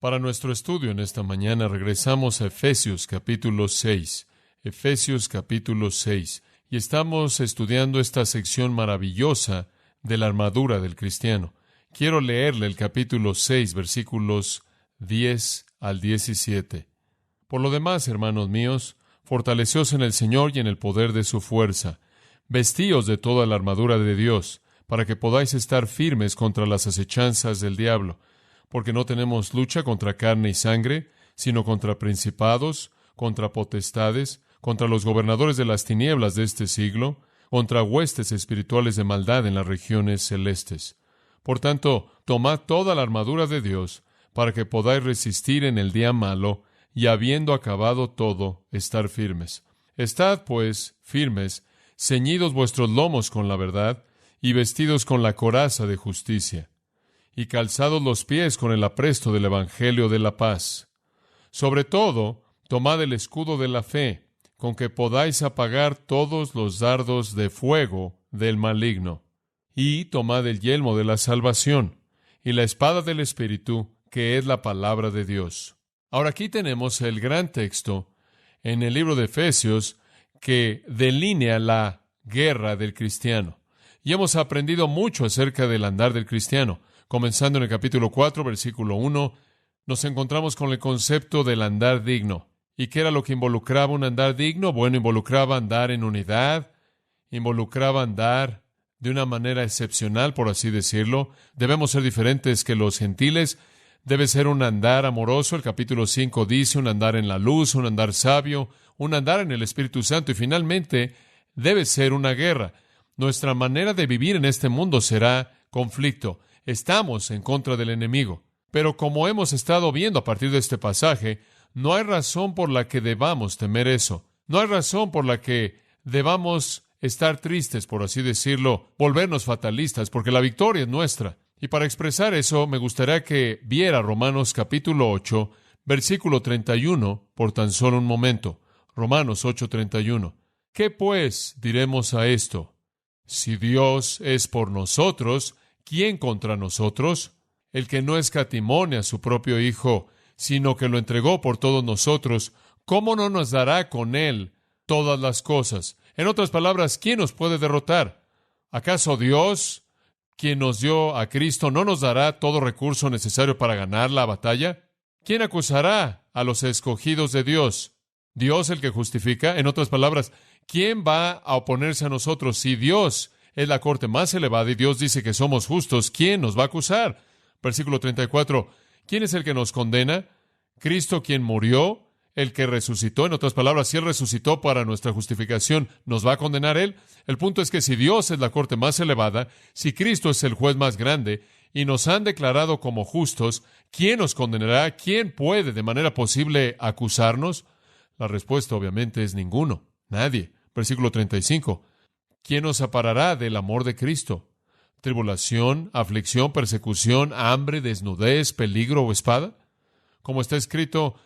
Para nuestro estudio en esta mañana regresamos a Efesios capítulo 6. Efesios capítulo 6. Y estamos estudiando esta sección maravillosa de la armadura del cristiano. Quiero leerle el capítulo 6, versículos 10 al 17. Por lo demás, hermanos míos, fortaleceos en el Señor y en el poder de su fuerza. Vestíos de toda la armadura de Dios, para que podáis estar firmes contra las acechanzas del diablo. Porque no tenemos lucha contra carne y sangre, sino contra principados, contra potestades, contra los gobernadores de las tinieblas de este siglo, contra huestes espirituales de maldad en las regiones celestes. Por tanto, tomad toda la armadura de Dios, para que podáis resistir en el día malo, y habiendo acabado todo, estar firmes. Estad, pues, firmes, ceñidos vuestros lomos con la verdad, y vestidos con la coraza de justicia, y calzados los pies con el apresto del Evangelio de la paz. Sobre todo, tomad el escudo de la fe, con que podáis apagar todos los dardos de fuego del maligno. Y tomad el yelmo de la salvación, y la espada del Espíritu, que es la palabra de Dios. Ahora aquí tenemos el gran texto en el libro de Efesios que delinea la guerra del cristiano. Y hemos aprendido mucho acerca del andar del cristiano. Comenzando en el capítulo 4, versículo 1, nos encontramos con el concepto del andar digno. ¿Y qué era lo que involucraba un andar digno? Bueno, involucraba andar en unidad, involucraba andar de una manera excepcional, por así decirlo. Debemos ser diferentes que los gentiles. Debe ser un andar amoroso. El capítulo 5 dice un andar en la luz, un andar sabio, un andar en el Espíritu Santo. Y finalmente, debe ser una guerra. Nuestra manera de vivir en este mundo será conflicto. Estamos en contra del enemigo. Pero como hemos estado viendo a partir de este pasaje, no hay razón por la que debamos temer eso. No hay razón por la que debamos estar tristes, por así decirlo, volvernos fatalistas, porque la victoria es nuestra. Y para expresar eso, me gustaría que viera Romanos capítulo 8, versículo 31, por tan solo un momento. Romanos 8:31. ¿Qué pues diremos a esto? Si Dios es por nosotros, ¿quién contra nosotros? El que no escatimone a su propio Hijo, sino que lo entregó por todos nosotros, ¿cómo no nos dará con Él todas las cosas? En otras palabras, ¿quién nos puede derrotar? ¿Acaso Dios, quien nos dio a Cristo, no nos dará todo recurso necesario para ganar la batalla? ¿Quién acusará a los escogidos de Dios? ¿Dios el que justifica? En otras palabras, ¿quién va a oponerse a nosotros? Si Dios es la corte más elevada y Dios dice que somos justos, ¿quién nos va a acusar? Versículo 34. ¿Quién es el que nos condena? Cristo, quien murió, el que resucitó. En otras palabras, si Él resucitó para nuestra justificación, ¿nos va a condenar Él? El punto es que si Dios es la corte más elevada, si Cristo es el juez más grande, y nos han declarado como justos, ¿quién nos condenará? ¿Quién puede de manera posible acusarnos? La respuesta obviamente es ninguno, nadie. Versículo 35. ¿Quién nos separará del amor de Cristo? ¿Tribulación, aflicción, persecución, hambre, desnudez, peligro o espada? Como está escrito,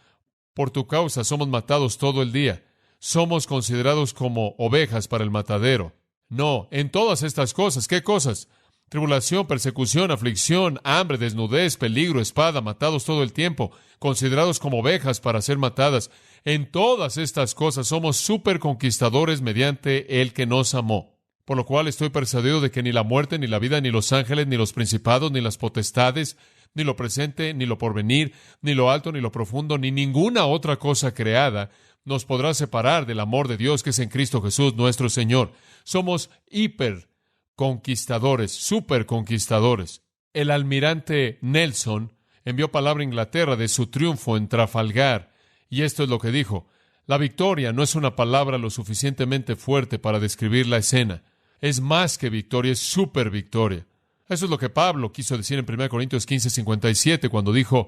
por tu causa somos matados todo el día. Somos considerados como ovejas para el matadero. No, en todas estas cosas, ¿qué cosas? Tribulación, persecución, aflicción, hambre, desnudez, peligro, espada, matados todo el tiempo, considerados como ovejas para ser matadas. En todas estas cosas somos superconquistadores mediante el que nos amó. Por lo cual estoy persuadido de que ni la muerte, ni la vida, ni los ángeles, ni los principados, ni las potestades, ni lo presente, ni lo porvenir, ni lo alto, ni lo profundo, ni ninguna otra cosa creada nos podrá separar del amor de Dios que es en Cristo Jesús nuestro Señor. Somos hiperconquistadores, superconquistadores. El almirante Nelson envió palabra a Inglaterra de su triunfo en Trafalgar, y esto es lo que dijo: la victoria no es una palabra lo suficientemente fuerte para describir la escena. Es más que victoria, es super victoria. Eso es lo que Pablo quiso decir en 1 Corintios 15:57, cuando dijo: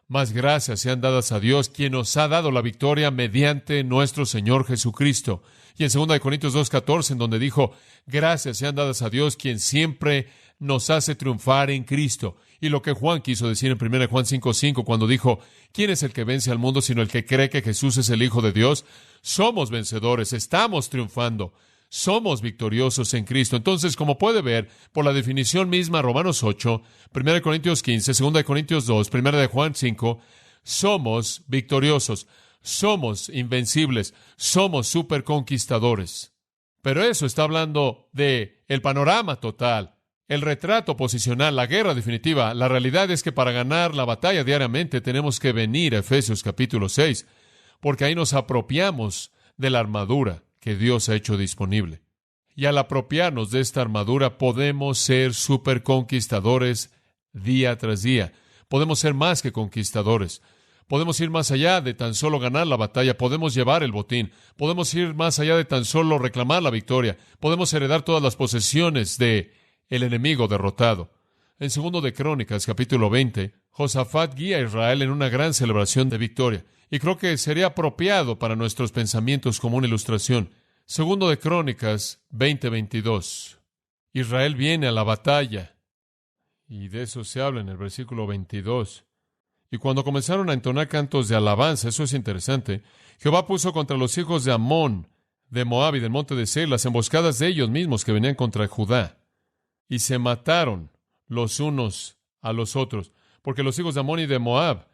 más gracias sean dadas a Dios, quien nos ha dado la victoria mediante nuestro Señor Jesucristo. Y en 2 Corintios 2:14, en donde dijo: gracias sean dadas a Dios, quien siempre nos hace triunfar en Cristo. Y lo que Juan quiso decir en 1 Juan 5:5, cuando dijo: ¿quién es el que vence al mundo sino el que cree que Jesús es el Hijo de Dios? Somos vencedores, estamos triunfando. Somos victoriosos en Cristo. Entonces, como puede ver, por la definición misma, Romanos 8, 1 Corintios 15, 2 Corintios 2, 1 de Juan 5, somos victoriosos, somos invencibles, somos superconquistadores. Pero eso está hablando de el panorama total, el retrato posicional, la guerra definitiva. La realidad es que para ganar la batalla diariamente tenemos que venir a Efesios capítulo 6, porque ahí nos apropiamos de la armadura que Dios ha hecho disponible. Y al apropiarnos de esta armadura podemos ser superconquistadores día tras día. Podemos ser más que conquistadores. Podemos ir más allá de tan solo ganar la batalla. Podemos llevar el botín. Podemos ir más allá de tan solo reclamar la victoria. Podemos heredar todas las posesiones de el enemigo derrotado. En 2 de Crónicas, capítulo 20, Josafat guía a Israel en una gran celebración de victoria. Y creo que sería apropiado para nuestros pensamientos como una ilustración. 2 de Crónicas 20:22. Israel viene a la batalla. Y de eso se habla en el versículo 22. Y cuando comenzaron a entonar cantos de alabanza, eso es interesante, Jehová puso contra los hijos de Amón, de Moab y del monte de Seir las emboscadas de ellos mismos que venían contra Judá. Y se mataron los unos a los otros, porque los hijos de Amón y de Moab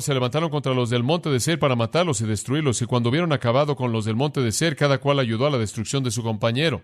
se levantaron contra los del monte de Seir para matarlos y destruirlos, y cuando hubieron acabado con los del monte de Seir, cada cual ayudó a la destrucción de su compañero.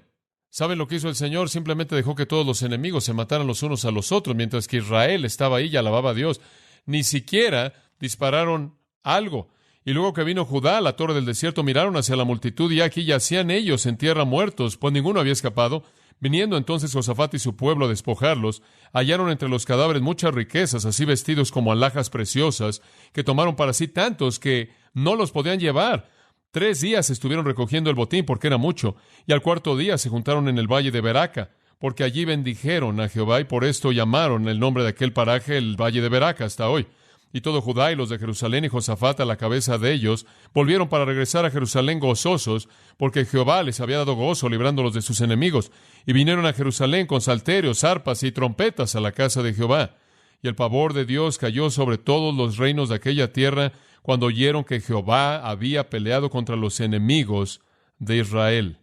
¿Saben lo que hizo el Señor? Simplemente dejó que todos los enemigos se mataran los unos a los otros, mientras que Israel estaba ahí y alababa a Dios. Ni siquiera dispararon algo. Y luego que vino Judá a la torre del desierto, miraron hacia la multitud, y aquí yacían ellos en tierra muertos, pues ninguno había escapado. Viniendo entonces Josafat y su pueblo a despojarlos, hallaron entre los cadáveres muchas riquezas, así vestidos como alhajas preciosas, que tomaron para sí tantos que no los podían llevar. 3 días estuvieron recogiendo el botín, porque era mucho, y al 4º día se juntaron en el valle de Beraca, porque allí bendijeron a Jehová, y por esto llamaron el nombre de aquel paraje el valle de Beraca hasta hoy. Y todo Judá y los de Jerusalén y Josafat a la cabeza de ellos volvieron para regresar a Jerusalén gozosos, porque Jehová les había dado gozo librándolos de sus enemigos. Y vinieron a Jerusalén con salterios, arpas y trompetas a la casa de Jehová. Y el pavor de Dios cayó sobre todos los reinos de aquella tierra cuando oyeron que Jehová había peleado contra los enemigos de Israel.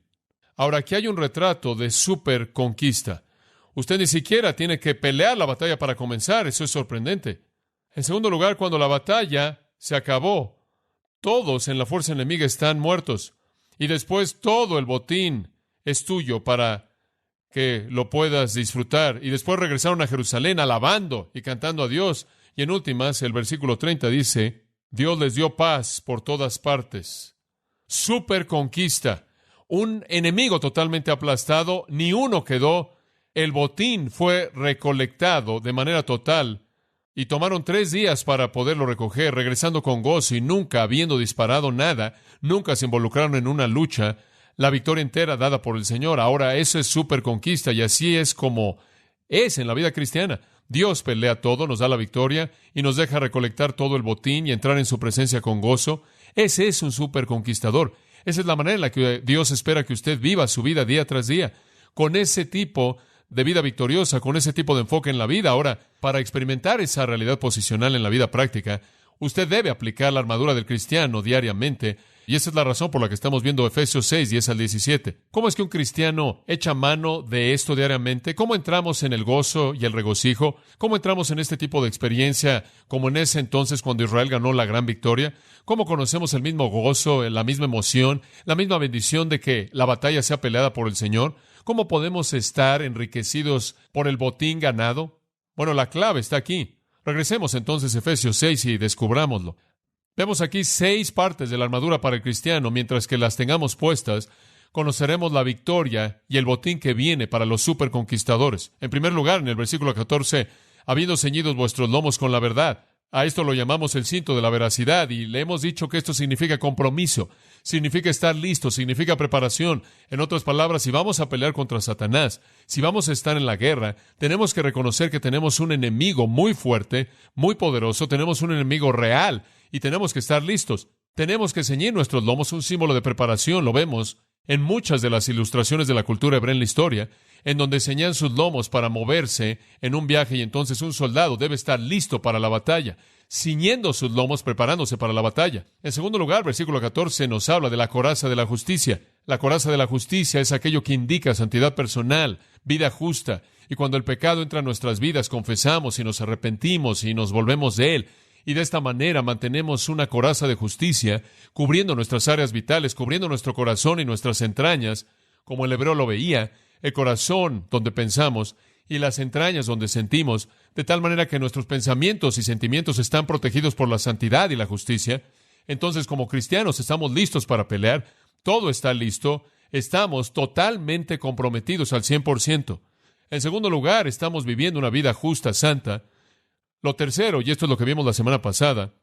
Ahora, aquí hay un retrato de superconquista. Usted ni siquiera tiene que pelear la batalla para comenzar. Eso es sorprendente. En segundo lugar, cuando la batalla se acabó, todos en la fuerza enemiga están muertos. Y después todo el botín es tuyo para que lo puedas disfrutar. Y después regresaron a Jerusalén alabando y cantando a Dios. Y en últimas, el versículo 30 dice, Dios les dio paz por todas partes. Superconquista. Un enemigo totalmente aplastado, ni uno quedó. El botín fue recolectado de manera total. Y tomaron 3 días para poderlo recoger, regresando con gozo y nunca habiendo disparado nada, nunca se involucraron en una lucha, la victoria entera dada por el Señor. Ahora, eso es superconquista, y así es como es en la vida cristiana. Dios pelea todo, nos da la victoria y nos deja recolectar todo el botín y entrar en su presencia con gozo. Ese es un superconquistador. Esa es la manera en la que Dios espera que usted viva su vida día tras día, con ese tipo de vida victoriosa, con ese tipo de enfoque en la vida. Ahora, para experimentar esa realidad posicional en la vida práctica, usted debe aplicar la armadura del cristiano diariamente, y esa es la razón por la que estamos viendo Efesios 6, 10 al 17. ¿Cómo es que un cristiano echa mano de esto diariamente? ¿Cómo entramos en el gozo y el regocijo? ¿Cómo entramos en este tipo de experiencia como en ese entonces cuando Israel ganó la gran victoria? ¿Cómo conocemos el mismo gozo, la misma emoción, la misma bendición de que la batalla sea peleada por el Señor? ¿Cómo podemos estar enriquecidos por el botín ganado? Bueno, la clave está aquí. Regresemos entonces a Efesios 6 y descubrámoslo. Vemos aquí 6 partes de la armadura para el cristiano. Mientras que las tengamos puestas, conoceremos la victoria y el botín que viene para los superconquistadores. En primer lugar, en el versículo 14, habiendo ceñidos vuestros lomos con la verdad. A esto lo llamamos el cinto de la veracidad, y le hemos dicho que esto significa compromiso, significa estar listo, significa preparación. En otras palabras, si vamos a pelear contra Satanás, si vamos a estar en la guerra, tenemos que reconocer que tenemos un enemigo muy fuerte, muy poderoso, tenemos un enemigo real, y tenemos que estar listos. Tenemos que ceñir nuestros lomos, un símbolo de preparación. Lo vemos en muchas de las ilustraciones de la cultura hebrea en la historia, en donde ceñían sus lomos para moverse en un viaje, y entonces un soldado debe estar listo para la batalla, ciñendo sus lomos, preparándose para la batalla. En segundo lugar, versículo 14 nos habla de la coraza de la justicia. La coraza de la justicia es aquello que indica santidad personal, vida justa. Y cuando el pecado entra en nuestras vidas, confesamos y nos arrepentimos y nos volvemos de él. Y de esta manera mantenemos una coraza de justicia, cubriendo nuestras áreas vitales, cubriendo nuestro corazón y nuestras entrañas, como el hebreo lo veía, el corazón donde pensamos y las entrañas donde sentimos, de tal manera que nuestros pensamientos y sentimientos están protegidos por la santidad y la justicia. Entonces, como cristianos, estamos listos para pelear. Todo está listo. Estamos totalmente comprometidos al 100%. En segundo lugar, estamos viviendo una vida justa, santa. Lo tercero, y esto es lo que vimos la semana pasada,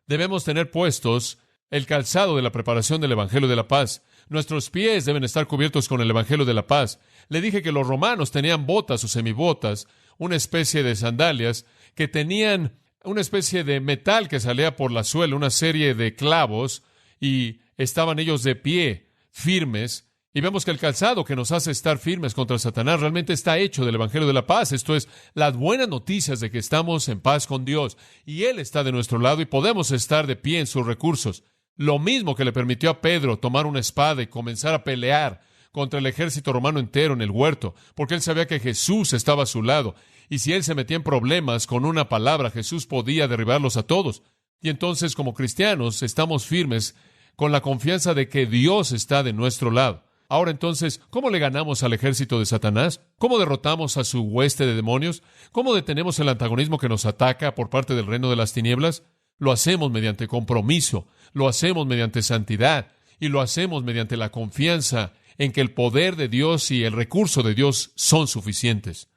debemos tener puestos el calzado de la preparación del Evangelio de la paz. Nuestros pies deben estar cubiertos con el Evangelio de la paz. Le dije que los romanos tenían botas o semibotas, una especie de sandalias, que tenían una especie de metal que salía por la suela, una serie de clavos, y estaban ellos de pie, firmes. Y vemos que el calzado que nos hace estar firmes contra Satanás realmente está hecho del Evangelio de la paz. Esto es, las buenas noticias de que estamos en paz con Dios. Y Él está de nuestro lado y podemos estar de pie en sus recursos. Lo mismo que le permitió a Pedro tomar una espada y comenzar a pelear contra el ejército romano entero en el huerto, porque él sabía que Jesús estaba a su lado. Y si él se metía en problemas con una palabra, Jesús podía derribarlos a todos. Y entonces, como cristianos, estamos firmes con la confianza de que Dios está de nuestro lado. Ahora entonces, ¿cómo le ganamos al ejército de Satanás? ¿Cómo derrotamos a su hueste de demonios? ¿Cómo detenemos el antagonismo que nos ataca por parte del reino de las tinieblas? Lo hacemos mediante compromiso, lo hacemos mediante santidad y lo hacemos mediante la confianza en que el poder de Dios y el recurso de Dios son suficientes.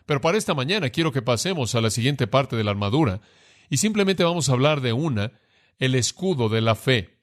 Pero para esta mañana quiero que pasemos a la siguiente parte de la armadura y simplemente vamos a hablar de el escudo de la fe.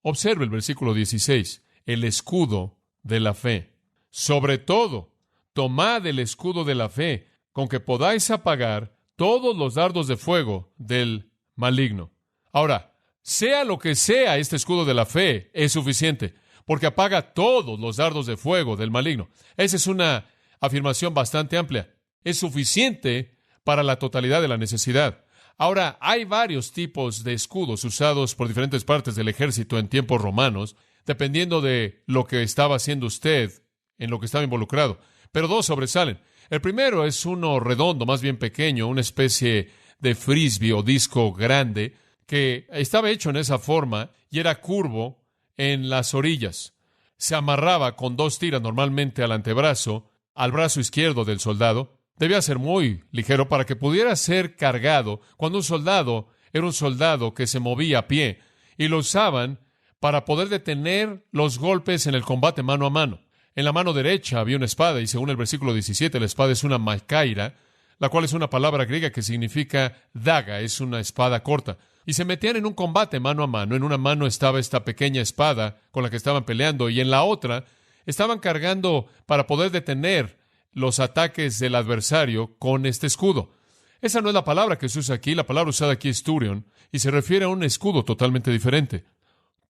Observe el versículo 16, el escudo de la fe. Sobre todo, tomad el escudo de la fe, con que podáis apagar todos los dardos de fuego del maligno. Ahora, sea lo que sea este escudo de la fe, es suficiente, porque apaga todos los dardos de fuego del maligno. Esa es una afirmación bastante amplia. Es suficiente para la totalidad de la necesidad. Ahora, hay varios tipos de escudos usados por diferentes partes del ejército en tiempos romanos, dependiendo de lo que estaba haciendo usted, en lo que estaba involucrado. Pero dos sobresalen. El primero es uno redondo, más bien pequeño, una especie de frisbee o disco grande, que estaba hecho en esa forma y era curvo en las orillas. Se amarraba con dos tiras normalmente al antebrazo, al brazo izquierdo del soldado. Debía ser muy ligero para que pudiera ser cargado cuando un soldado era un soldado que se movía a pie, y lo usaban para poder detener los golpes en el combate mano a mano. En la mano derecha había una espada, y según el versículo 17, la espada es una macaira, la cual es una palabra griega que significa daga, es una espada corta. Y se metían en un combate mano a mano. En una mano estaba esta pequeña espada con la que estaban peleando, y en la otra estaban cargando para poder detener los ataques del adversario con este escudo. Esa no es la palabra que se usa aquí. La palabra usada aquí es turion, y se refiere a un escudo totalmente diferente.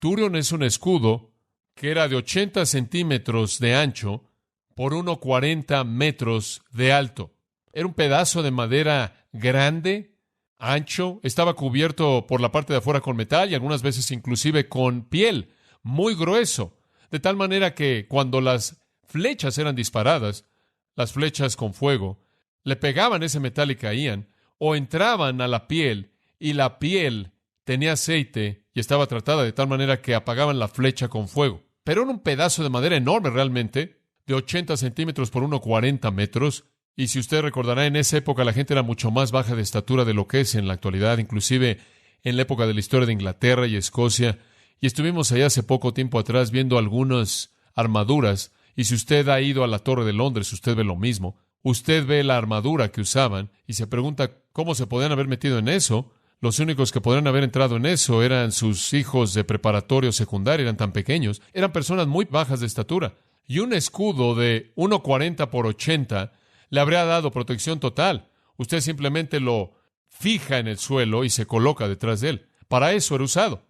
Turion es un escudo que era de 80 centímetros de ancho por 1,40 metros de alto. Era un pedazo de madera grande, ancho, estaba cubierto por la parte de afuera con metal y algunas veces inclusive con piel, muy grueso, de tal manera que cuando las flechas eran disparadas, las flechas con fuego, le pegaban ese metal y caían, o entraban a la piel, y la piel tenía aceite y estaba tratada de tal manera que apagaban la flecha con fuego. Pero era un pedazo de madera enorme realmente, de 80 centímetros por 1,40 metros, y si usted recordará, en esa época la gente era mucho más baja de estatura de lo que es en la actualidad, inclusive en la época de la historia de Inglaterra y Escocia, y estuvimos allá hace poco tiempo atrás viendo algunas armaduras. Y si usted ha ido a la Torre de Londres, usted ve lo mismo. Usted ve la armadura que usaban y se pregunta cómo se podían haber metido en eso. Los únicos que podrían haber entrado en eso eran sus hijos de preparatorio o secundaria, eran tan pequeños. Eran personas muy bajas de estatura. Y un escudo de 1,40 por 80 le habría dado protección total. Usted simplemente lo fija en el suelo y se coloca detrás de él. Para eso era usado.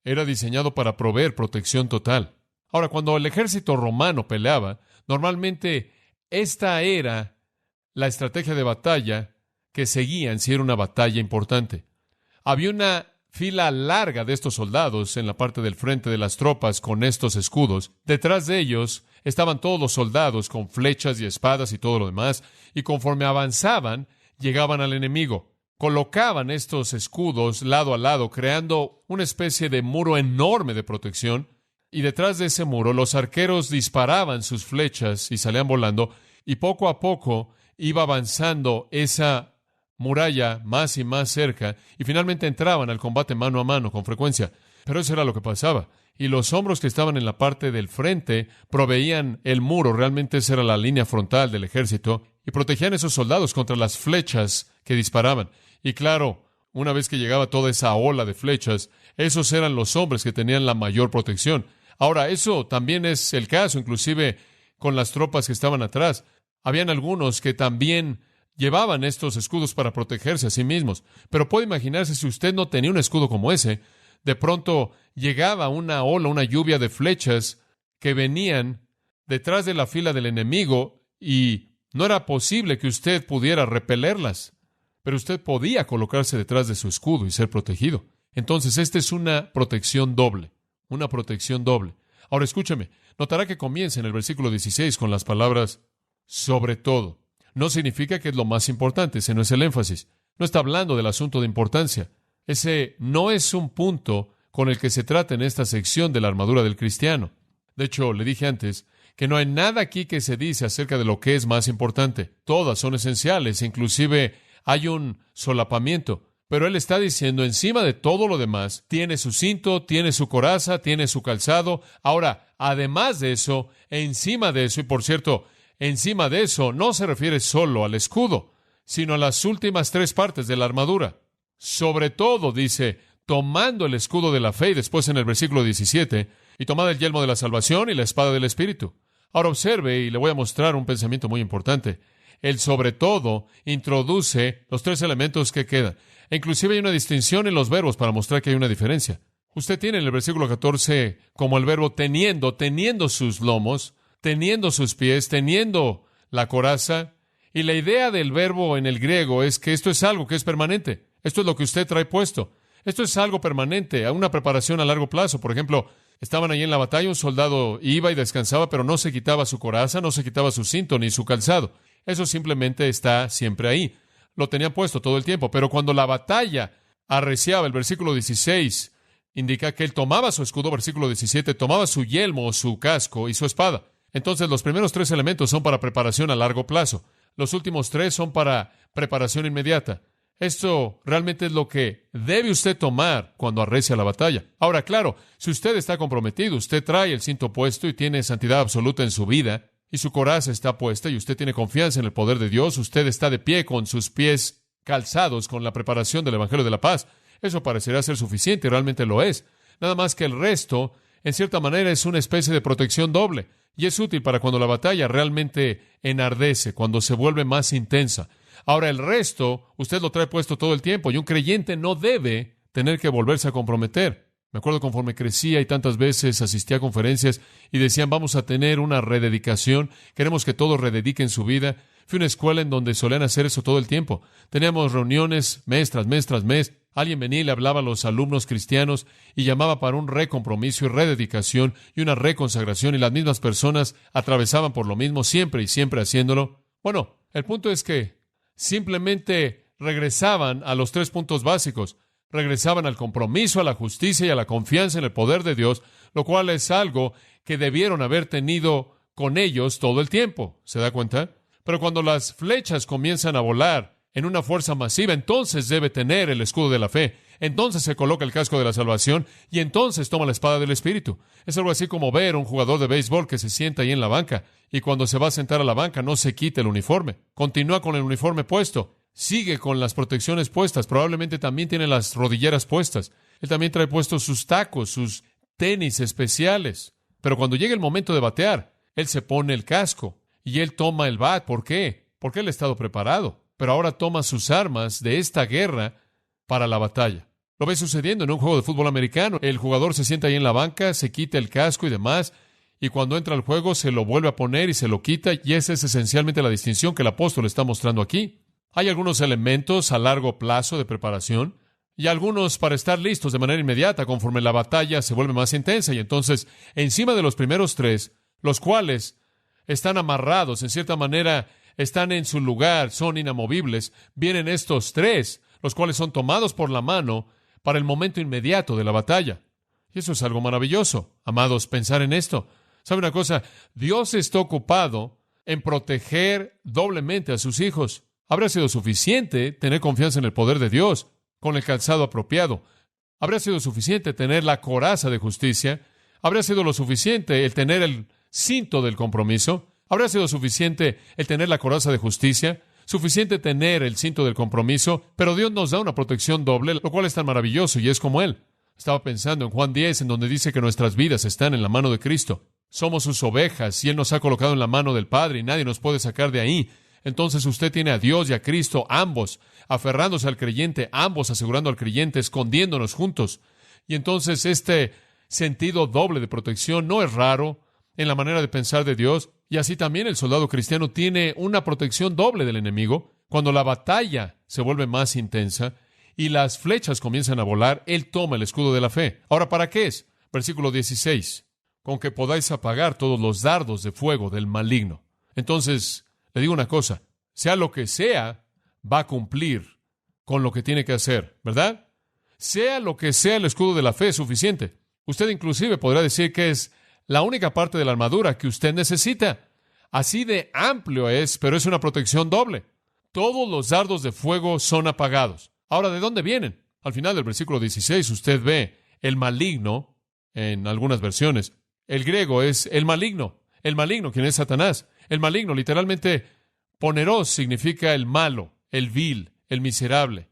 Era diseñado para proveer protección total. Ahora, cuando el ejército romano peleaba, normalmente esta era la estrategia de batalla que seguían si era una batalla importante. Había una fila larga de estos soldados en la parte del frente de las tropas con estos escudos. Detrás de ellos estaban todos los soldados con flechas y espadas y todo lo demás, y conforme avanzaban, llegaban al enemigo. Colocaban estos escudos lado a lado, creando una especie de muro enorme de protección, y detrás de ese muro los arqueros disparaban sus flechas y salían volando, y poco a poco iba avanzando esa muralla más y más cerca, y finalmente entraban al combate mano a mano con frecuencia. Pero eso era lo que pasaba. Y los hombros que estaban en la parte del frente proveían el muro, realmente esa era la línea frontal del ejército, y protegían a esos soldados contra las flechas que disparaban. Y claro, una vez que llegaba toda esa ola de flechas, esos eran los hombres que tenían la mayor protección. Ahora, eso también es el caso, inclusive con las tropas que estaban atrás. Habían algunos que también llevaban estos escudos para protegerse a sí mismos. Pero puede imaginarse, si usted no tenía un escudo como ese, de pronto llegaba una ola, una lluvia de flechas que venían detrás de la fila del enemigo y no era posible que usted pudiera repelerlas. Pero usted podía colocarse detrás de su escudo y ser protegido. Entonces, esta es una protección doble. Una protección doble. Ahora, escúcheme. Notará que comienza en el versículo 16 con las palabras sobre todo. No significa que es lo más importante. Ese no es el énfasis. No está hablando del asunto de importancia. Ese no es un punto con el que se trata en esta sección de la armadura del cristiano. De hecho, le dije antes que no hay nada aquí que se dice acerca de lo que es más importante. Todas son esenciales, inclusive hay un solapamiento. Pero él está diciendo, encima de todo lo demás, tiene su cinto, tiene su coraza, tiene su calzado. Ahora, además de eso, encima de eso, y por cierto, encima de eso, no se refiere solo al escudo, sino a las últimas tres partes de la armadura. Sobre todo, dice, tomando el escudo de la fe, y después en el versículo 17, y tomad el yelmo de la salvación y la espada del Espíritu. Ahora observe, y le voy a mostrar un pensamiento muy importante. El sobre todo introduce los tres elementos que quedan. E inclusive hay una distinción en los verbos para mostrar que hay una diferencia. Usted tiene en el versículo 14 como el verbo teniendo sus lomos, teniendo sus pies, teniendo la coraza. Y la idea del verbo en el griego es que esto es algo que es permanente. Esto es lo que usted trae puesto. Esto es algo permanente, una preparación a largo plazo. Por ejemplo, estaban allí en la batalla, un soldado iba y descansaba, pero no se quitaba su coraza, no se quitaba su cinto ni su calzado. Eso simplemente está siempre ahí. Lo tenían puesto todo el tiempo. Pero cuando la batalla arreciaba, el versículo 16 indica que él tomaba su escudo, versículo 17, tomaba su yelmo, su casco y su espada. Entonces, los primeros tres elementos son para preparación a largo plazo. Los últimos tres son para preparación inmediata. Esto realmente es lo que debe usted tomar cuando arrecia la batalla. Ahora, claro, si usted está comprometido, usted trae el cinto puesto y tiene santidad absoluta en su vida, y su coraza está puesta y usted tiene confianza en el poder de Dios, usted está de pie con sus pies calzados con la preparación del Evangelio de la paz. Eso parecerá ser suficiente y realmente lo es. Nada más que el resto, en cierta manera, es una especie de protección doble y es útil para cuando la batalla realmente enardece, cuando se vuelve más intensa. Ahora, el resto, usted lo trae puesto todo el tiempo y un creyente no debe tener que volverse a comprometer. Me acuerdo conforme crecía y tantas veces asistía a conferencias y decían, vamos a tener una rededicación, queremos que todos redediquen su vida. Fui a una escuela en donde solían hacer eso todo el tiempo. Teníamos reuniones mes tras mes tras mes. Alguien venía y le hablaba a los alumnos cristianos y llamaba para un recompromiso y rededicación y una reconsagración, y las mismas personas atravesaban por lo mismo siempre y siempre haciéndolo. Bueno, el punto es que simplemente regresaban a los tres puntos básicos. Regresaban al compromiso, a la justicia y a la confianza en el poder de Dios, lo cual es algo que debieron haber tenido con ellos todo el tiempo. ¿Se da cuenta? Pero cuando las flechas comienzan a volar en una fuerza masiva, entonces debe tener el escudo de la fe. Entonces se coloca el casco de la salvación y entonces toma la espada del Espíritu. Es algo así como ver a un jugador de béisbol que se sienta ahí en la banca y cuando se va a sentar a la banca no se quita el uniforme. Continúa con el uniforme puesto. Sigue con las protecciones puestas. Probablemente también tiene las rodilleras puestas. Él también trae puestos sus tacos, sus tenis especiales. Pero cuando llega el momento de batear, él se pone el casco y él toma el bat. ¿Por qué? Porque él ha estado preparado. Pero ahora toma sus armas de esta guerra para la batalla. Lo ve sucediendo en un juego de fútbol americano. El jugador se sienta ahí en la banca, se quita el casco y demás, y cuando entra al juego se lo vuelve a poner y se lo quita, y esa es esencialmente la distinción que el apóstol está mostrando aquí. Hay algunos elementos a largo plazo de preparación. Y algunos para estar listos de manera inmediata conforme la batalla se vuelve más intensa. Y entonces, encima de los primeros tres, los cuales están amarrados, en cierta manera, están en su lugar, son inamovibles, vienen estos tres, los cuales son tomados por la mano para el momento inmediato de la batalla. Y eso es algo maravilloso. Amados, pensar en esto. ¿Sabe una cosa? Dios está ocupado en proteger doblemente a sus hijos. Habría sido suficiente tener confianza en el poder de Dios con el calzado apropiado. Habría sido suficiente tener la coraza de justicia. Habría sido lo suficiente el tener el cinto del compromiso. Habría sido suficiente el tener la coraza de justicia. Suficiente tener el cinto del compromiso. Pero Dios nos da una protección doble, lo cual es tan maravilloso y es como Él. Estaba pensando en Juan 10, en donde dice que nuestras vidas están en la mano de Cristo. Somos sus ovejas y Él nos ha colocado en la mano del Padre y nadie nos puede sacar de ahí. Entonces usted tiene a Dios y a Cristo, ambos, aferrándose al creyente, ambos asegurando al creyente, escondiéndonos juntos. Y entonces este sentido doble de protección no es raro en la manera de pensar de Dios. Y así también el soldado cristiano tiene una protección doble del enemigo. Cuando la batalla se vuelve más intensa y las flechas comienzan a volar, Él toma el escudo de la fe. Ahora, ¿para qué es? Versículo 16. Con que podáis apagar todos los dardos de fuego del maligno. Entonces, le digo una cosa, sea lo que sea, va a cumplir con lo que tiene que hacer, ¿verdad? Sea lo que sea, el escudo de la fe es suficiente. Usted inclusive podrá decir que es la única parte de la armadura que usted necesita. Así de amplio es, pero es una protección doble. Todos los dardos de fuego son apagados. Ahora, ¿de dónde vienen? Al final del versículo 16 usted ve el maligno, en algunas versiones. El griego es el maligno, quien es Satanás. El maligno, literalmente, poneros significa el malo, el vil, el miserable.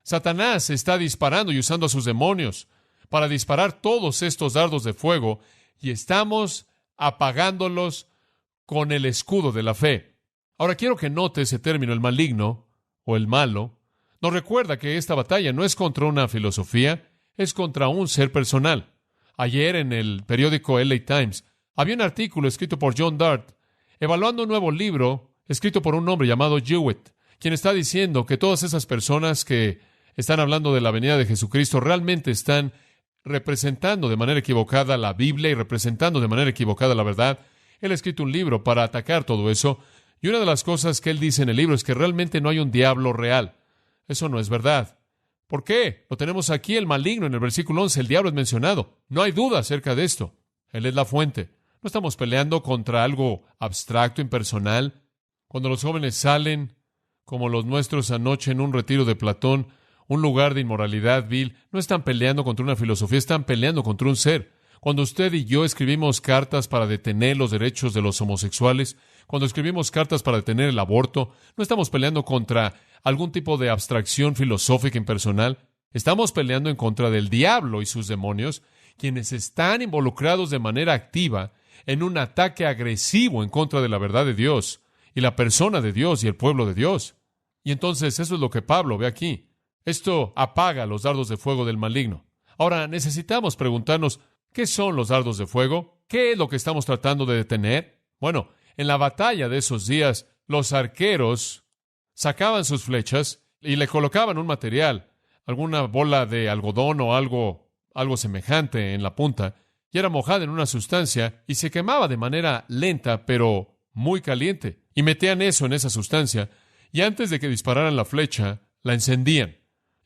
Satanás está disparando y usando a sus demonios para disparar todos estos dardos de fuego y estamos apagándolos con el escudo de la fe. Ahora quiero que note ese término, el maligno o el malo. Nos recuerda que esta batalla no es contra una filosofía, es contra un ser personal. Ayer en el periódico LA Times había un artículo escrito por John Dart evaluando un nuevo libro escrito por un hombre llamado Jewett, quien está diciendo que todas esas personas que están hablando de la venida de Jesucristo realmente están representando de manera equivocada la Biblia y representando de manera equivocada la verdad. Él ha escrito un libro para atacar todo eso, y una de las cosas que él dice en el libro es que realmente no hay un diablo real. Eso no es verdad. ¿Por qué? Lo tenemos aquí, el maligno, en el versículo 11. El diablo es mencionado. No hay duda acerca de esto. Él es la fuente. No estamos peleando contra algo abstracto, impersonal. Cuando los jóvenes salen, como los nuestros anoche en un retiro de Platón, un lugar de inmoralidad vil, no están peleando contra una filosofía, están peleando contra un ser. Cuando usted y yo escribimos cartas para detener los derechos de los homosexuales, cuando escribimos cartas para detener el aborto, no estamos peleando contra algún tipo de abstracción filosófica impersonal. Estamos peleando en contra del diablo y sus demonios, quienes están involucrados de manera activa en un ataque agresivo en contra de la verdad de Dios y la persona de Dios y el pueblo de Dios. Y entonces eso es lo que Pablo ve aquí. Esto apaga los dardos de fuego del maligno. Ahora necesitamos preguntarnos, ¿qué son los dardos de fuego? ¿Qué es lo que estamos tratando de detener? Bueno, en la batalla de esos días, los arqueros sacaban sus flechas y le colocaban un material, alguna bola de algodón o algo semejante en la punta, y era mojada en una sustancia y se quemaba de manera lenta, pero muy caliente. Y metían eso en esa sustancia, y antes de que dispararan la flecha, la encendían.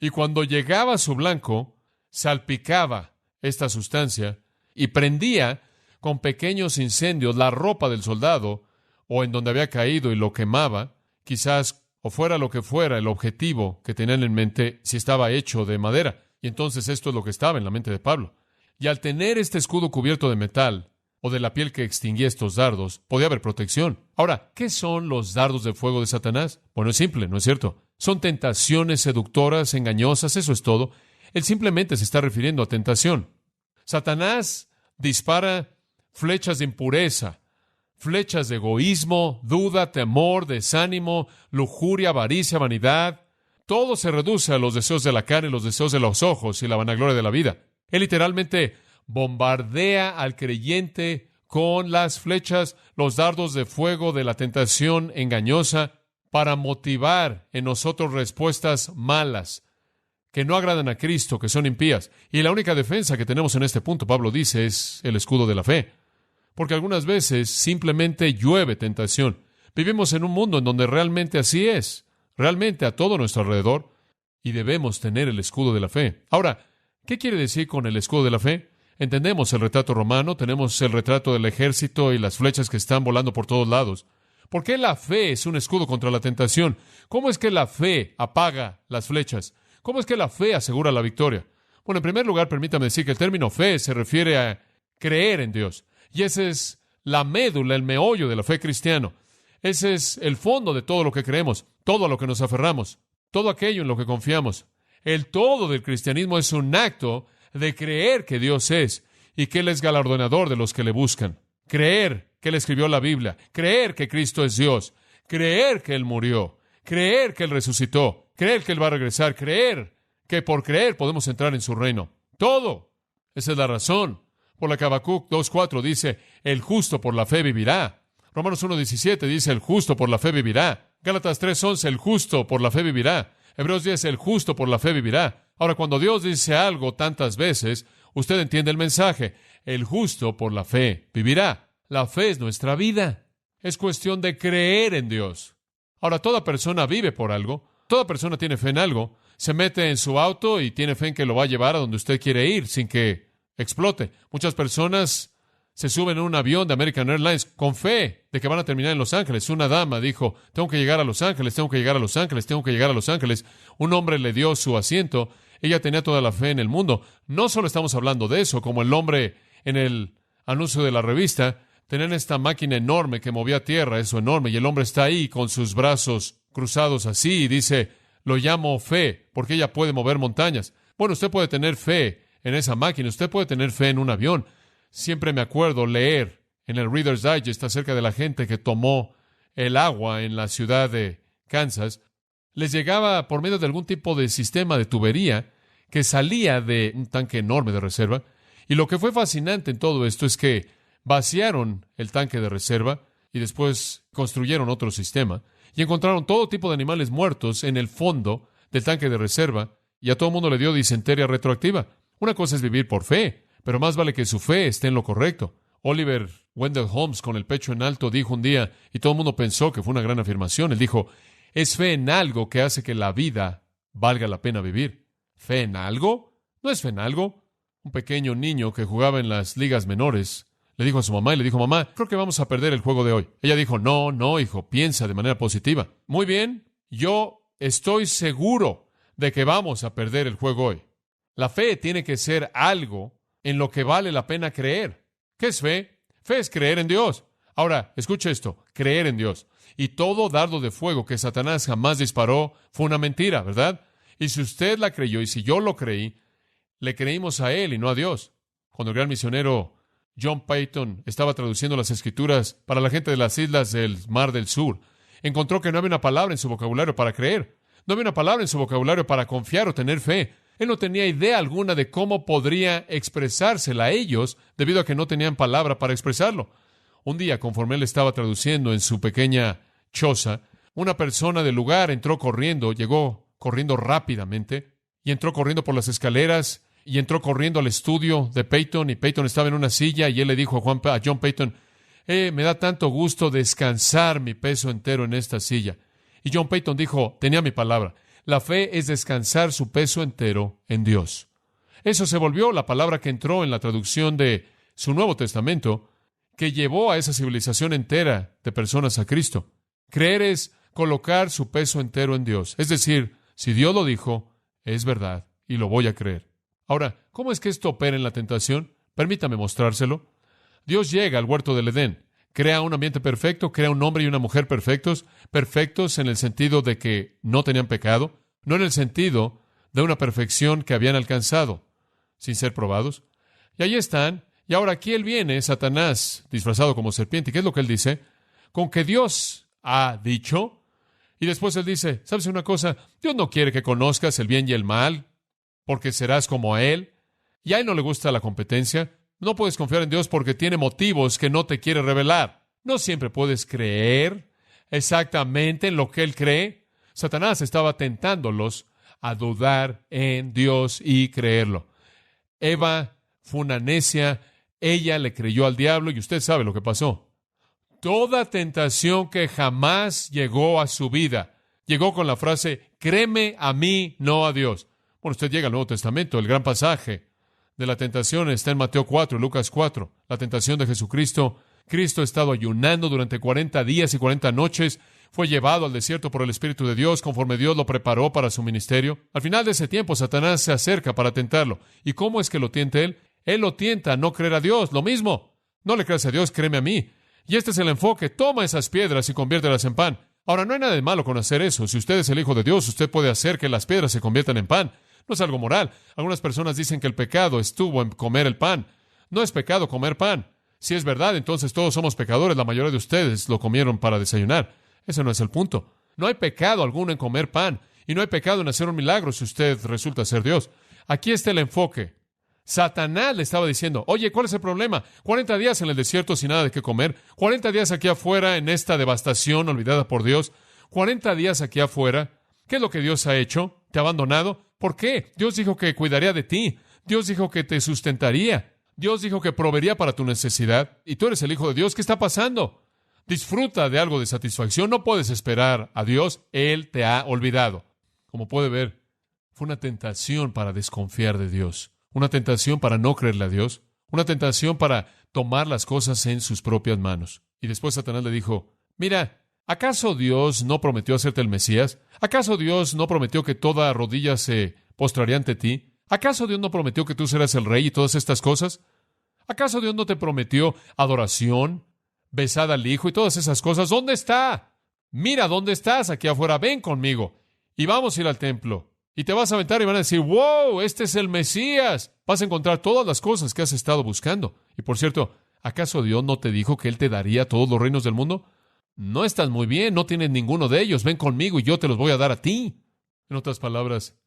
Y cuando llegaba a su blanco, salpicaba esta sustancia y prendía con pequeños incendios la ropa del soldado o en donde había caído y lo quemaba, quizás o fuera lo que fuera el objetivo que tenían en mente, si estaba hecho de madera. Y entonces esto es lo que estaba en la mente de Pablo. Y al tener este escudo cubierto de metal o de la piel que extinguía estos dardos, podía haber protección. Ahora, ¿qué son los dardos de fuego de Satanás? Bueno, es simple, ¿no es cierto? Son tentaciones seductoras, engañosas, eso es todo. Él simplemente se está refiriendo a tentación. Satanás dispara flechas de impureza, flechas de egoísmo, duda, temor, desánimo, lujuria, avaricia, vanidad. Todo se reduce a los deseos de la carne, los deseos de los ojos y la vanagloria de la vida. Él literalmente bombardea al creyente con las flechas, los dardos de fuego de la tentación engañosa para motivar en nosotros respuestas malas que no agradan a Cristo, que son impías. Y la única defensa que tenemos en este punto, Pablo dice, es el escudo de la fe. Porque algunas veces simplemente llueve tentación. Vivimos en un mundo en donde realmente así es, realmente a todo nuestro alrededor, y debemos tener el escudo de la fe. Ahora, ¿qué quiere decir con el escudo de la fe? Entendemos el retrato romano, tenemos el retrato del ejército y las flechas que están volando por todos lados. ¿Por qué la fe es un escudo contra la tentación? ¿Cómo es que la fe apaga las flechas? ¿Cómo es que la fe asegura la victoria? Bueno, en primer lugar, permítame decir que el término fe se refiere a creer en Dios. Y esa es la médula, el meollo de la fe cristiana. Ese es el fondo de todo lo que creemos, todo a lo que nos aferramos, todo aquello en lo que confiamos. El todo del cristianismo es un acto de creer que Dios es y que Él es galardonador de los que le buscan. Creer que Él escribió la Biblia, creer que Cristo es Dios, creer que Él murió, creer que Él resucitó, creer que Él va a regresar, creer que por creer podemos entrar en su reino. Todo. Esa es la razón por la que Habacuc 2:4 dice, el justo por la fe vivirá. Romanos 1:17 dice, el justo por la fe vivirá. Gálatas 3:11, el justo por la fe vivirá. Hebreos 10, el justo por la fe vivirá. Ahora, cuando Dios dice algo tantas veces, usted entiende el mensaje. El justo por la fe vivirá. La fe es nuestra vida. Es cuestión de creer en Dios. Ahora, toda persona vive por algo. Toda persona tiene fe en algo. Se mete en su auto y tiene fe en que lo va a llevar a donde usted quiere ir sin que explote. Muchas personas se suben en un avión de American Airlines con fe de que van a terminar en Los Ángeles. Una dama dijo, tengo que llegar a Los Ángeles, tengo que llegar a Los Ángeles, tengo que llegar a Los Ángeles. Un hombre le dio su asiento. Ella tenía toda la fe en el mundo. No solo estamos hablando de eso, como el hombre en el anuncio de la revista, tenían esta máquina enorme que movía tierra, eso enorme, y el hombre está ahí con sus brazos cruzados así y dice, lo llamo fe, porque ella puede mover montañas. Bueno, usted puede tener fe en esa máquina, usted puede tener fe en un avión. Siempre me acuerdo leer en el Reader's Digest acerca de la gente que tomó el agua en la ciudad de Kansas. Les llegaba por medio de algún tipo de sistema de tubería que salía de un tanque enorme de reserva. Y lo que fue fascinante en todo esto es que vaciaron el tanque de reserva y después construyeron otro sistema y encontraron todo tipo de animales muertos en el fondo del tanque de reserva y a todo el mundo le dio disentería retroactiva. Una cosa es vivir por fe, pero más vale que su fe esté en lo correcto. Oliver Wendell Holmes, con el pecho en alto, dijo un día, y todo el mundo pensó que fue una gran afirmación, él dijo, es fe en algo que hace que la vida valga la pena vivir. ¿Fe en algo? ¿No es fe en algo? Un pequeño niño que jugaba en las ligas menores le dijo a su mamá y le dijo, mamá, creo que vamos a perder el juego de hoy. Ella dijo, no, hijo, piensa de manera positiva. Muy bien, yo estoy seguro de que vamos a perder el juego hoy. La fe tiene que ser algo en lo que vale la pena creer. ¿Qué es fe? Fe es creer en Dios. Ahora, escuche esto, creer en Dios. Y todo dardo de fuego que Satanás jamás disparó fue una mentira, ¿verdad? Y si usted la creyó y si yo lo creí, le creímos a él y no a Dios. Cuando el gran misionero John Payton estaba traduciendo las Escrituras para la gente de las islas del Mar del Sur, encontró que no había una palabra en su vocabulario para creer. No había una palabra en su vocabulario para confiar o tener fe. Él no tenía idea alguna de cómo podría expresársela a ellos debido a que no tenían palabra para expresarlo. Un día, conforme él estaba traduciendo en su pequeña choza, una persona del lugar entró corriendo, llegó corriendo rápidamente y entró corriendo por las escaleras y entró corriendo al estudio de Payton y Payton estaba en una silla y él le dijo a John Payton, me da tanto gusto descansar mi peso entero en esta silla. Y John Payton dijo, tenía mi palabra, la fe es descansar su peso entero en Dios. Eso se volvió la palabra que entró en la traducción de su Nuevo Testamento, que llevó a esa civilización entera de personas a Cristo. Creer es colocar su peso entero en Dios. Es decir, si Dios lo dijo, es verdad y lo voy a creer. Ahora, ¿cómo es que esto opera en la tentación? Permítame mostrárselo. Dios llega al huerto del Edén, crea un ambiente perfecto, crea un hombre y una mujer perfectos, perfectos en el sentido de que no tenían pecado, no en el sentido de una perfección que habían alcanzado, sin ser probados. Y ahí están, y ahora aquí él viene, Satanás, disfrazado como serpiente. ¿Y qué es lo que él dice? Con que Dios ha dicho, y después él dice, ¿sabes una cosa? Dios no quiere que conozcas el bien y el mal, porque serás como a Él. Y a Él no le gusta la competencia. No puedes confiar en Dios porque tiene motivos que no te quiere revelar. No siempre puedes creer exactamente en lo que Él cree. Satanás estaba tentándolos a dudar en Dios y creerlo. Eva fue una necia, ella le creyó al diablo y usted sabe lo que pasó. Toda tentación que jamás llegó a su vida llegó con la frase, créeme a mí, no a Dios. Bueno, usted llega al Nuevo Testamento, el gran pasaje de la tentación está en Mateo 4, Lucas 4, la tentación de Jesucristo. Cristo ha estado ayunando durante 40 días y 40 noches, fue llevado al desierto por el Espíritu de Dios conforme Dios lo preparó para su ministerio. Al final de ese tiempo, Satanás se acerca para tentarlo. ¿Y cómo es que lo tienta él? Él lo tienta a no creer a Dios, lo mismo. No le creas a Dios, créeme a mí. Y este es el enfoque, toma esas piedras y conviértelas en pan. Ahora, no hay nada de malo con hacer eso. Si usted es el Hijo de Dios, usted puede hacer que las piedras se conviertan en pan. No es algo moral. Algunas personas dicen que el pecado estuvo en comer el pan. No es pecado comer pan. Si es verdad, entonces todos somos pecadores. La mayoría de ustedes lo comieron para desayunar. Ese no es el punto. No hay pecado alguno en comer pan. Y no hay pecado en hacer un milagro si usted resulta ser Dios. Aquí está el enfoque. Satanás le estaba diciendo, oye, ¿cuál es el problema? 40 días en el desierto sin nada de qué comer. 40 días aquí afuera en esta devastación olvidada por Dios. 40 días aquí afuera. ¿Qué es lo que Dios ha hecho? ¿Te ha abandonado? ¿Por qué? Dios dijo que cuidaría de ti. Dios dijo que te sustentaría. Dios dijo que proveería para tu necesidad. Y tú eres el Hijo de Dios. ¿Qué está pasando? Disfruta de algo de satisfacción. No puedes esperar a Dios. Él te ha olvidado. Como puede ver, fue una tentación para desconfiar de Dios. Una tentación para no creerle a Dios. Una tentación para tomar las cosas en sus propias manos. Y después Satanás le dijo, mira, ¿acaso Dios no prometió hacerte el Mesías? ¿Acaso Dios no prometió que toda rodilla se postraría ante ti? ¿Acaso Dios no prometió que tú serás el rey y todas estas cosas? ¿Acaso Dios no te prometió adoración, besada al Hijo y todas esas cosas? ¿Dónde está? Mira, ¿dónde estás? Aquí afuera, ven conmigo. Y vamos a ir al templo. Y te vas a aventar y van a decir, wow, este es el Mesías. Vas a encontrar todas las cosas que has estado buscando. Y por cierto, ¿acaso Dios no te dijo que Él te daría todos los reinos del mundo? No estás muy bien, no tienes ninguno de ellos. Ven conmigo y yo te los voy a dar a ti. En otras palabras,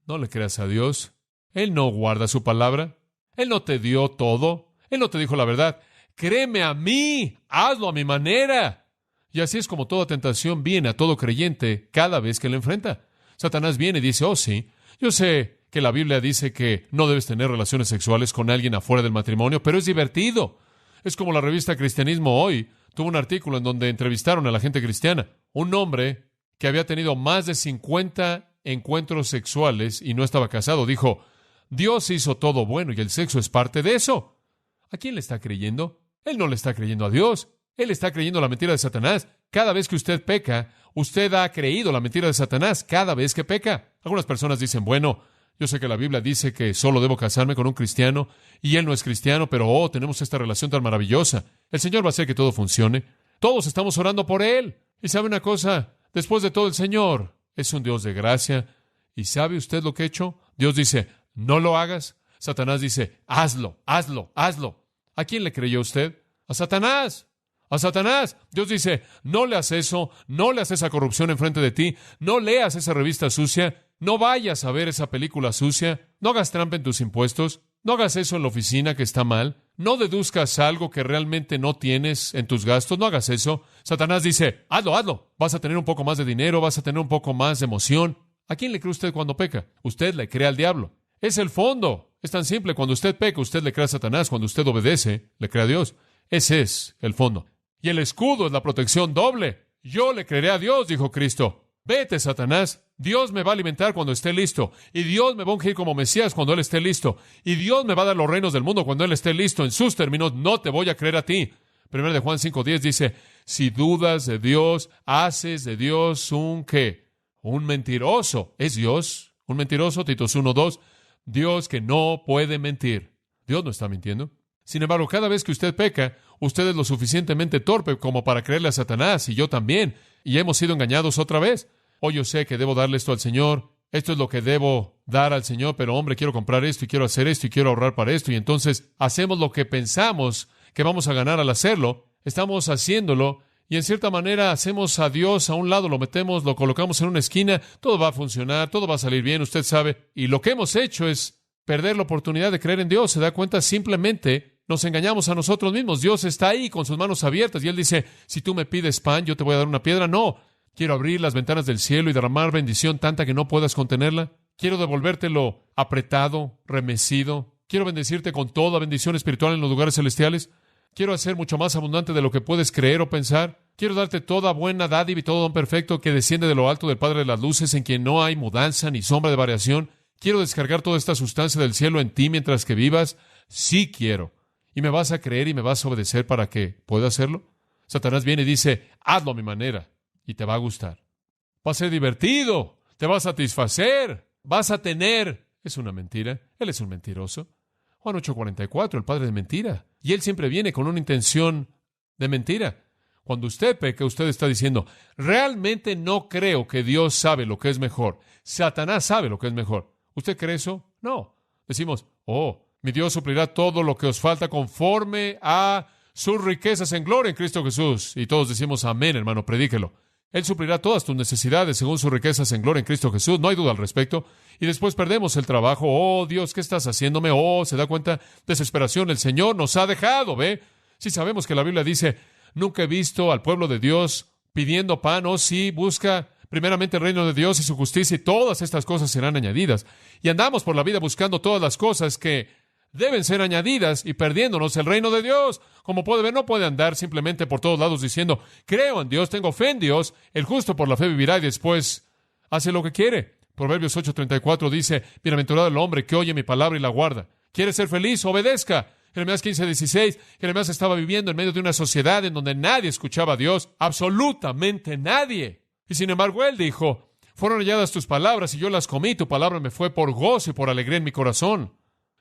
no le creas a Dios. Él no guarda su palabra. Él no te dio todo. Él no te dijo la verdad. Créeme a mí, hazlo a mi manera. Y así es como toda tentación viene a todo creyente cada vez que le enfrenta. Satanás viene y dice, oh sí, yo sé que la Biblia dice que no debes tener relaciones sexuales con alguien afuera del matrimonio, pero es divertido. Es como la revista Cristianismo Hoy tuvo un artículo en donde entrevistaron a la gente cristiana. Un hombre que había tenido más de 50 encuentros sexuales y no estaba casado dijo, Dios hizo todo bueno y el sexo es parte de eso. ¿A quién le está creyendo? Él no le está creyendo a Dios. Él está creyendo la mentira de Satanás. Cada vez que usted peca, usted ha creído la mentira de Satanás cada vez que peca. Algunas personas dicen, bueno, yo sé que la Biblia dice que solo debo casarme con un cristiano y él no es cristiano, pero tenemos esta relación tan maravillosa. El Señor va a hacer que todo funcione. Todos estamos orando por él. Y sabe una cosa, después de todo el Señor es un Dios de gracia. ¿Y sabe usted lo que ha hecho? Dios dice, no lo hagas. Satanás dice, hazlo, hazlo, hazlo. ¿A quién le creyó usted? A Satanás. A Satanás. Dios dice, no leas eso, no leas esa corrupción enfrente de ti, no leas esa revista sucia, no vayas a ver esa película sucia, no hagas trampa en tus impuestos, no hagas eso en la oficina que está mal, no deduzcas algo que realmente no tienes en tus gastos, no hagas eso. Satanás dice, hazlo, hazlo, vas a tener un poco más de dinero, vas a tener un poco más de emoción. ¿A quién le cree usted cuando peca? Usted le cree al diablo. Es el fondo. Es tan simple. Cuando usted peca, usted le cree a Satanás. Cuando usted obedece, le cree a Dios. Ese es el fondo. Y el escudo es la protección doble. Yo le creeré a Dios, dijo Cristo. Vete, Satanás. Dios me va a alimentar cuando esté listo. Y Dios me va a ungir como Mesías cuando Él esté listo. Y Dios me va a dar los reinos del mundo cuando Él esté listo. En sus términos, no te voy a creer a ti. 1 de Juan 5:10 dice, si dudas de Dios, haces de Dios un ¿qué? Un mentiroso. ¿Es Dios un mentiroso? Titos 1:2. Dios que no puede mentir. Dios no está mintiendo. Sin embargo, cada vez que usted peca, usted es lo suficientemente torpe como para creerle a Satanás, y yo también, y hemos sido engañados otra vez. Oh, yo sé que debo darle esto al Señor, esto es lo que debo dar al Señor, pero hombre, quiero comprar esto, y quiero hacer esto, y quiero ahorrar para esto, y entonces hacemos lo que pensamos que vamos a ganar al hacerlo, estamos haciéndolo, y en cierta manera hacemos a Dios a un lado, lo metemos, lo colocamos en una esquina, todo va a funcionar, todo va a salir bien, usted sabe, y lo que hemos hecho es perder la oportunidad de creer en Dios. ¿Se da cuenta? Simplemente nos engañamos a nosotros mismos. Dios está ahí con sus manos abiertas y Él dice, si tú me pides pan, yo te voy a dar una piedra. No, quiero abrir las ventanas del cielo y derramar bendición tanta que no puedas contenerla. Quiero devolvértelo apretado, remecido. Quiero bendecirte con toda bendición espiritual en los lugares celestiales. Quiero hacer mucho más abundante de lo que puedes creer o pensar. Quiero darte toda buena dádiva y todo don perfecto que desciende de lo alto del Padre de las luces, en quien no hay mudanza ni sombra de variación. Quiero descargar toda esta sustancia del cielo en ti mientras que vivas. Sí quiero. ¿Y me vas a creer y me vas a obedecer para que pueda hacerlo? Satanás viene y dice, hazlo a mi manera, y te va a gustar. Va a ser divertido, te va a satisfacer, vas a tener... Es una mentira, él es un mentiroso. Juan 8:44, el padre de mentira. Y él siempre viene con una intención de mentira. Cuando usted peca, usted está diciendo, realmente no creo que Dios sabe lo que es mejor. Satanás sabe lo que es mejor. ¿Usted cree eso? No. Decimos, mi Dios suplirá todo lo que os falta conforme a sus riquezas en gloria en Cristo Jesús. Y todos decimos, amén, hermano, predíquelo. Él suplirá todas tus necesidades según sus riquezas en gloria en Cristo Jesús. No hay duda al respecto. Y después perdemos el trabajo. Oh, Dios, ¿qué estás haciéndome? Oh, ¿se da cuenta? Desesperación. El Señor nos ha dejado, ¿ve? Sí sabemos que la Biblia dice, nunca he visto al pueblo de Dios pidiendo pan. Oh, sí, busca primeramente el reino de Dios y su justicia, y todas estas cosas serán añadidas. Y andamos por la vida buscando todas las cosas que deben ser añadidas y perdiéndonos el reino de Dios. Como puede ver, no puede andar simplemente por todos lados diciendo, creo en Dios, tengo fe en Dios, el justo por la fe vivirá, y después hace lo que quiere. Proverbios 8:34 dice, bienaventurado el hombre que oye mi palabra y la guarda. ¿Quiere ser feliz? Obedezca. Jeremías 15:16, Jeremías estaba viviendo en medio de una sociedad en donde nadie escuchaba a Dios, absolutamente nadie. Y sin embargo él dijo, fueron halladas tus palabras y yo las comí, tu palabra me fue por gozo y por alegría en mi corazón.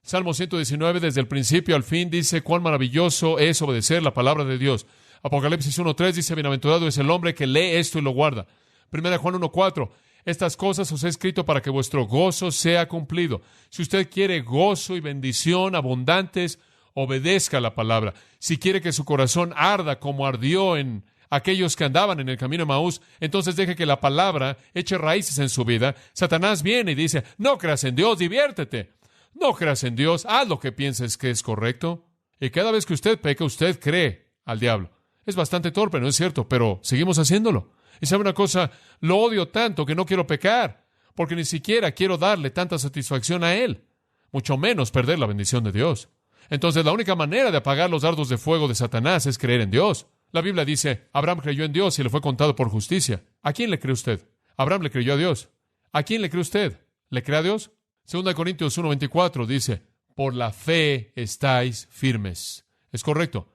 Salmo 119, desde el principio al fin, dice cuán maravilloso es obedecer la palabra de Dios. Apocalipsis 1:3 dice, bienaventurado es el hombre que lee esto y lo guarda. 1 Juan 1:4, estas cosas os he escrito para que vuestro gozo sea cumplido. Si usted quiere gozo y bendición abundantes, obedezca la palabra. Si quiere que su corazón arda como ardió en aquellos que andaban en el camino de Maús, entonces deje que la palabra eche raíces en su vida. Satanás viene y dice, no creas en Dios, diviértete. No creas en Dios, haz lo que pienses que es correcto. Y cada vez que usted peca, usted cree al diablo. Es bastante torpe, ¿no es cierto? Pero seguimos haciéndolo. Y sabe una cosa, lo odio tanto que no quiero pecar, porque ni siquiera quiero darle tanta satisfacción a él, mucho menos perder la bendición de Dios. Entonces la única manera de apagar los dardos de fuego de Satanás es creer en Dios. La Biblia dice, Abraham creyó en Dios y le fue contado por justicia. ¿A quién le cree usted? Abraham le creyó a Dios. ¿A quién le cree usted? ¿Le cree a Dios? 2 Corintios 1:24 dice, por la fe estáis firmes. Es correcto.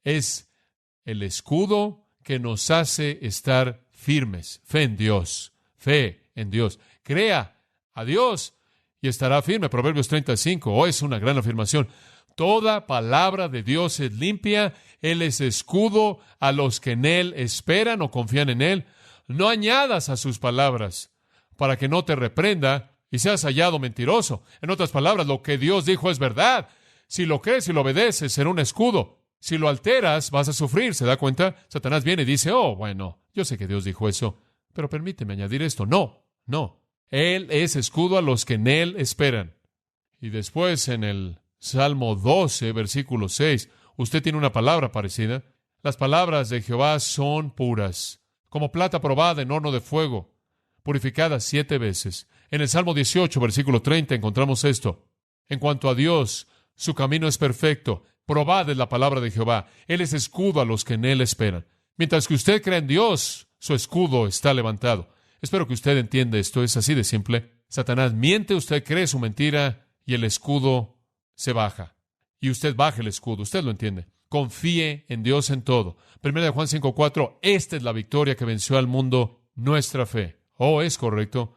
Es el escudo que nos hace estar firmes. Fe en Dios. Fe en Dios. Crea a Dios y estará firme. Proverbios 35. Es una gran afirmación. Toda palabra de Dios es limpia. Él es escudo a los que en Él esperan o confían en Él. No añadas a sus palabras para que no te reprenda y seas hallado mentiroso. En otras palabras, lo que Dios dijo es verdad. Si lo crees y lo obedeces, será un escudo. Si lo alteras, vas a sufrir. ¿Se da cuenta? Satanás viene y dice, bueno, yo sé que Dios dijo eso, pero permíteme añadir esto. No. Él es escudo a los que en Él esperan. Y después en el Salmo 12, versículo 6, usted tiene una palabra parecida. Las palabras de Jehová son puras, como plata probada en horno de fuego, purificada 7 veces. En el Salmo 18, versículo 30, encontramos esto. En cuanto a Dios, su camino es perfecto. Probad es la palabra de Jehová. Él es escudo a los que en Él esperan. Mientras que usted cree en Dios, su escudo está levantado. Espero que usted entienda esto. Es así de simple. Satanás miente, usted cree su mentira y el escudo se baja. Y usted baja el escudo. Usted lo entiende. Confíe en Dios en todo. 1 Juan 5:4. Esta es la victoria que venció al mundo, nuestra fe. Es correcto.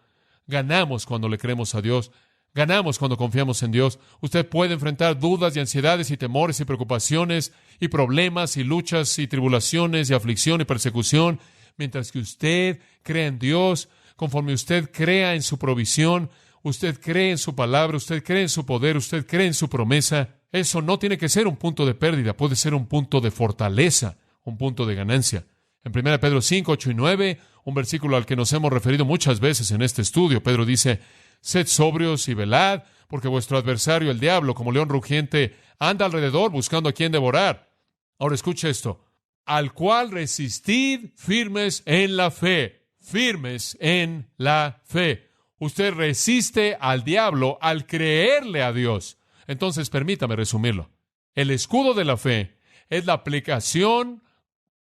Ganamos cuando le creemos a Dios. Ganamos cuando confiamos en Dios. Usted puede enfrentar dudas y ansiedades y temores y preocupaciones y problemas y luchas y tribulaciones y aflicción y persecución. Mientras que usted cree en Dios, conforme usted crea en su provisión, usted cree en su palabra, usted cree en su poder, usted cree en su promesa. Eso no tiene que ser un punto de pérdida, puede ser un punto de fortaleza, un punto de ganancia. En 1 Pedro 5, 8 y 9, un versículo al que nos hemos referido muchas veces en este estudio, Pedro dice, sed sobrios y velad, porque vuestro adversario, el diablo, como león rugiente, anda alrededor buscando a quien devorar. Ahora escuche esto. Al cual resistid firmes en la fe. Firmes en la fe. Usted resiste al diablo al creerle a Dios. Entonces, permítame resumirlo. El escudo de la fe es la aplicación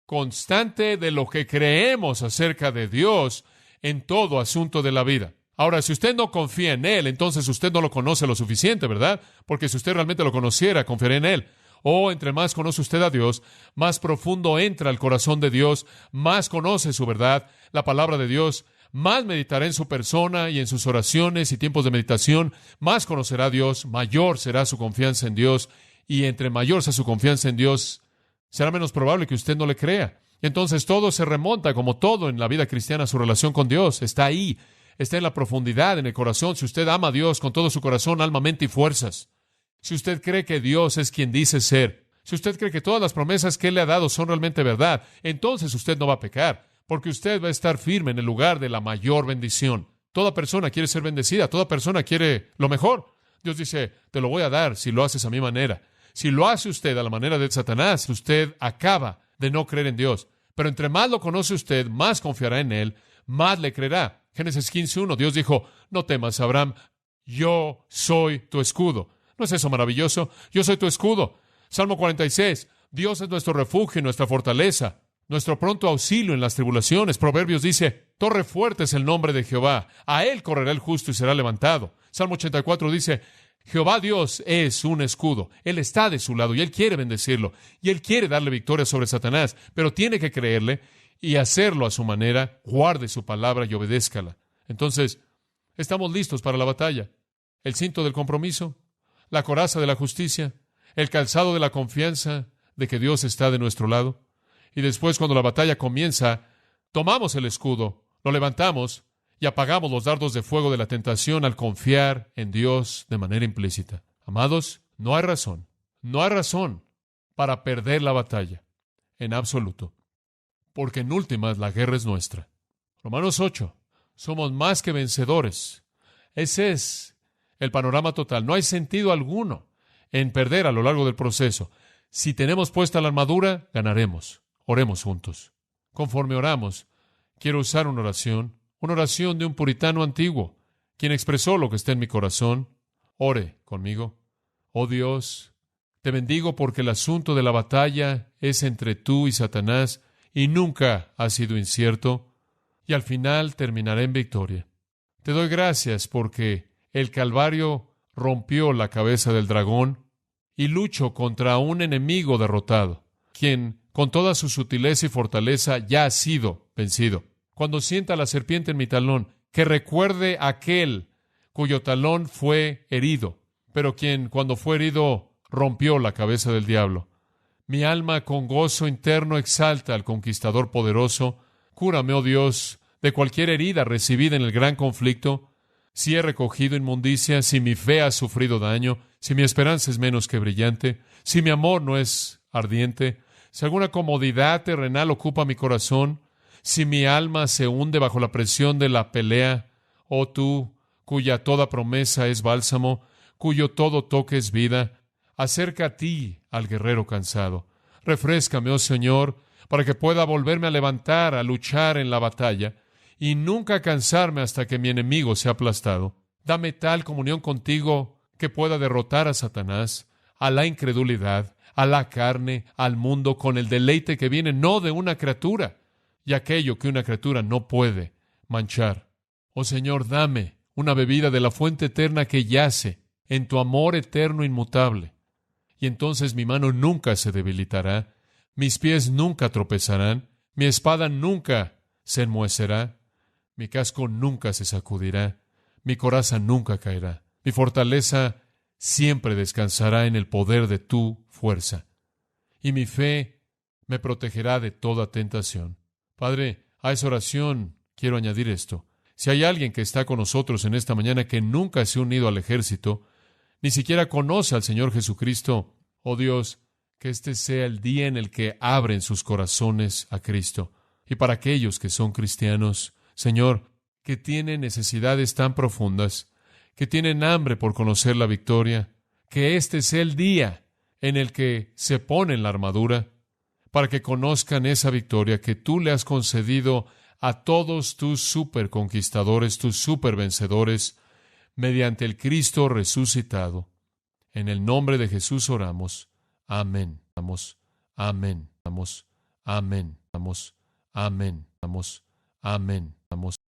constante de lo que creemos acerca de Dios en todo asunto de la vida. Ahora, si usted no confía en Él, entonces usted no lo conoce lo suficiente, ¿verdad? Porque si usted realmente lo conociera, confiaría en Él. Entre más conoce usted a Dios, más profundo entra al corazón de Dios, más conoce su verdad, la palabra de Dios, más meditará en su persona y en sus oraciones y tiempos de meditación, más conocerá a Dios, mayor será su confianza en Dios, y entre mayor sea su confianza en Dios, será menos probable que usted no le crea. Entonces todo se remonta, como todo en la vida cristiana, a su relación con Dios. Está ahí, está en la profundidad, en el corazón. Si usted ama a Dios con todo su corazón, alma, mente y fuerzas, si usted cree que Dios es quien dice ser, si usted cree que todas las promesas que Él le ha dado son realmente verdad, entonces usted no va a pecar, porque usted va a estar firme en el lugar de la mayor bendición. Toda persona quiere ser bendecida, toda persona quiere lo mejor. Dios dice, te lo voy a dar si lo haces a mi manera. Si lo hace usted a la manera de Satanás, usted acaba de no creer en Dios. Pero entre más lo conoce usted, más confiará en Él, más le creerá. Génesis 15:1, Dios dijo, no temas, Abraham, yo soy tu escudo. ¿No es eso maravilloso? Yo soy tu escudo. Salmo 46, Dios es nuestro refugio y nuestra fortaleza, nuestro pronto auxilio en las tribulaciones. Proverbios dice, torre fuerte es el nombre de Jehová, a Él correrá el justo y será levantado. Salmo 84 dice, Jehová Dios es un escudo. Él está de su lado y Él quiere bendecirlo. Y Él quiere darle victoria sobre Satanás, pero tiene que creerle y hacerlo a su manera. Guarde su palabra y obedézcala. Entonces, estamos listos para la batalla. El cinto del compromiso, la coraza de la justicia, el calzado de la confianza de que Dios está de nuestro lado. Y después, cuando la batalla comienza, tomamos el escudo, lo levantamos y apagamos los dardos de fuego de la tentación al confiar en Dios de manera implícita. Amados, no hay razón para perder la batalla, en absoluto, porque en últimas la guerra es nuestra. Romanos 8, somos más que vencedores. Ese es el panorama total. No hay sentido alguno en perder a lo largo del proceso. Si tenemos puesta la armadura, ganaremos. Oremos juntos. Conforme oramos, quiero usar una oración de un puritano antiguo, quien expresó lo que está en mi corazón. Ore conmigo. Oh Dios, te bendigo porque el asunto de la batalla es entre tú y Satanás y nunca ha sido incierto, y al final terminará en victoria. Te doy gracias porque el Calvario rompió la cabeza del dragón y lucho contra un enemigo derrotado, quien con toda su sutileza y fortaleza ya ha sido vencido. Cuando sienta la serpiente en mi talón, que recuerde aquel cuyo talón fue herido, pero quien cuando fue herido rompió la cabeza del diablo. Mi alma con gozo interno exalta al conquistador poderoso. Cúrame, oh Dios, de cualquier herida recibida en el gran conflicto. Si he recogido inmundicia, si mi fe ha sufrido daño, si mi esperanza es menos que brillante, si mi amor no es ardiente, si alguna comodidad terrenal ocupa mi corazón, si mi alma se hunde bajo la presión de la pelea, oh tú, cuya toda promesa es bálsamo, cuyo todo toque es vida, acerca a ti al guerrero cansado. Refréscame, oh Señor, para que pueda volverme a levantar, a luchar en la batalla, y nunca cansarme hasta que mi enemigo sea aplastado. Dame tal comunión contigo que pueda derrotar a Satanás, a la incredulidad, a la carne, al mundo, con el deleite que viene no de una criatura, y aquello que una criatura no puede manchar. Oh Señor, dame una bebida de la fuente eterna que yace en tu amor eterno inmutable. Y entonces mi mano nunca se debilitará, mis pies nunca tropezarán, mi espada nunca se enmuecerá, mi casco nunca se sacudirá, mi coraza nunca caerá, mi fortaleza siempre descansará en el poder de tu fuerza, y mi fe me protegerá de toda tentación. Padre, a esa oración quiero añadir esto. Si hay alguien que está con nosotros en esta mañana que nunca se ha unido al ejército, ni siquiera conoce al Señor Jesucristo, oh Dios, que este sea el día en el que abren sus corazones a Cristo. Y para aquellos que son cristianos, Señor, que tienen necesidades tan profundas, que tienen hambre por conocer la victoria, que este sea el día en el que se ponen la armadura, para que conozcan esa victoria que tú le has concedido a todos tus superconquistadores, tus supervencedores, mediante el Cristo resucitado. En el nombre de Jesús oramos. Amén. Amén. Amén. Amén. Amén. Amén. Amén. Amén.